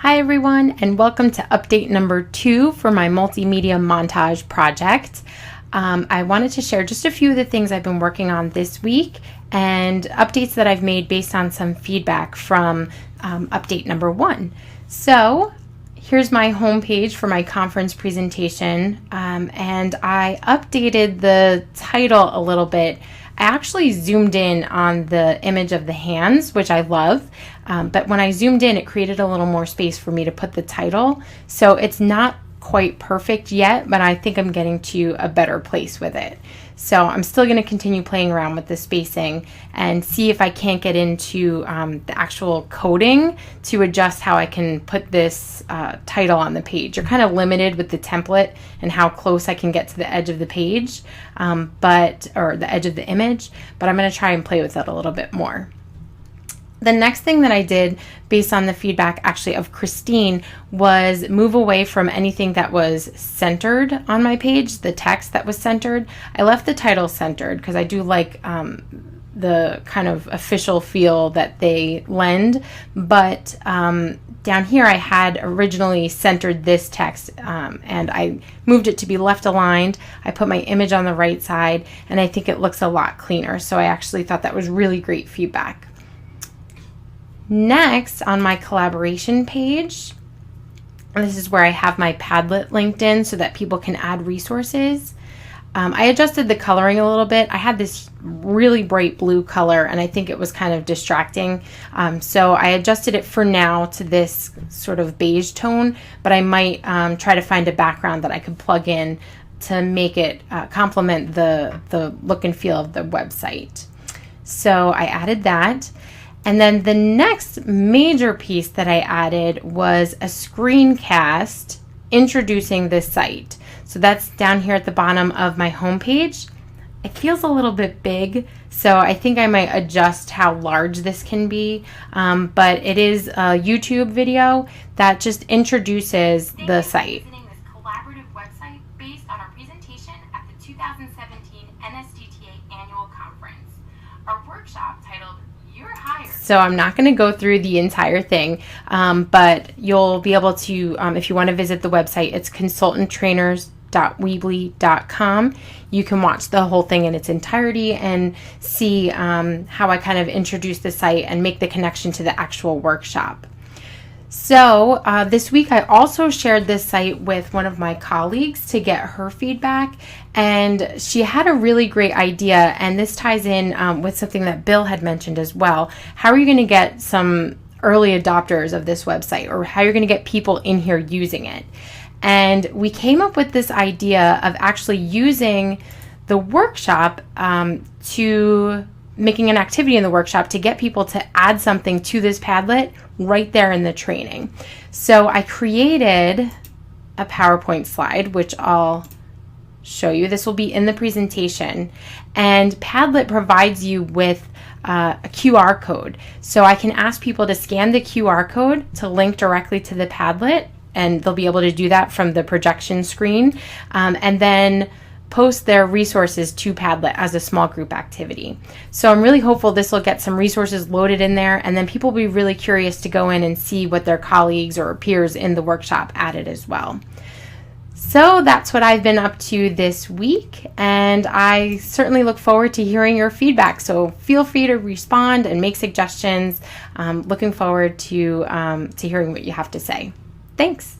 Hi everyone, and welcome to update number 2 for my multimedia montage project. I wanted to share just a few of the things I've been working on this week and updates that I've made based on some feedback from update number 1. So here's my homepage for my conference presentation, and I updated the title a little bit. I actually zoomed in on the image of the hands, which I love, but when I zoomed in, it created a little more space for me to put the title. So it's not quite perfect yet, but I think I'm getting to a better place with it. So I'm still going to continue playing around with the spacing and see if I can't get into the actual coding to adjust how I can put this title on the page. You're kind of limited with the template and how close I can get to the edge of the page, or the edge of the image, but I'm going to try and play with it a little bit more. The next thing that I did based on the feedback actually of Christine was move away from anything that was centered on my page, the text that was centered. I left the title centered because I do like the kind of official feel that they lend, but down here I had originally centered this text and I moved it to be left aligned. I put my image on the right side and I think it looks a lot cleaner. So I actually thought that was really great feedback. Next, on my collaboration page, this is where I have my Padlet linked in so that people can add resources. I adjusted the coloring a little bit. I had this really bright blue color and I think it was kind of distracting. So I adjusted it for now to this sort of beige tone, but I might try to find a background that I could plug in to make it complement the look and feel of the website. So I added that. And then the next major piece that I added was a screencast introducing this site. So that's down here at the bottom of my homepage. It feels a little bit big, so I think I might adjust how large this can be. But it is a YouTube video that just introduces the site. Visiting this collaborative website based on our presentation at the 2017 NSDTA Annual Conference. Our workshop titled So I'm not going to go through the entire thing, but you'll be able to, if you want to visit the website, it's consultanttrainers.weebly.com. You can watch the whole thing in its entirety and see how I kind of introduce the site and make the connection to the actual workshop. So this week I also shared this site with one of my colleagues to get her feedback, and she had a really great idea, and this ties in with something that Bill had mentioned as well. How are you going to get some early adopters of this website, or how you're going to get people in here using it? And we came up with this idea of actually using the workshop to making an activity in the workshop to get people to add something to this Padlet right there in the training. So I created a PowerPoint slide, which I'll show you. This will be in the presentation, and Padlet provides you with a QR code. So I can ask people to scan the QR code to link directly to the Padlet, and they'll be able to do that from the projection screen, and then post their resources to Padlet as a small group activity. So I'm really hopeful this will get some resources loaded in there, and then people will be really curious to go in and see what their colleagues or peers in the workshop added as well. So that's what I've been up to this week, and I certainly look forward to hearing your feedback. So feel free to respond and make suggestions. Looking forward to hearing what you have to say. Thanks.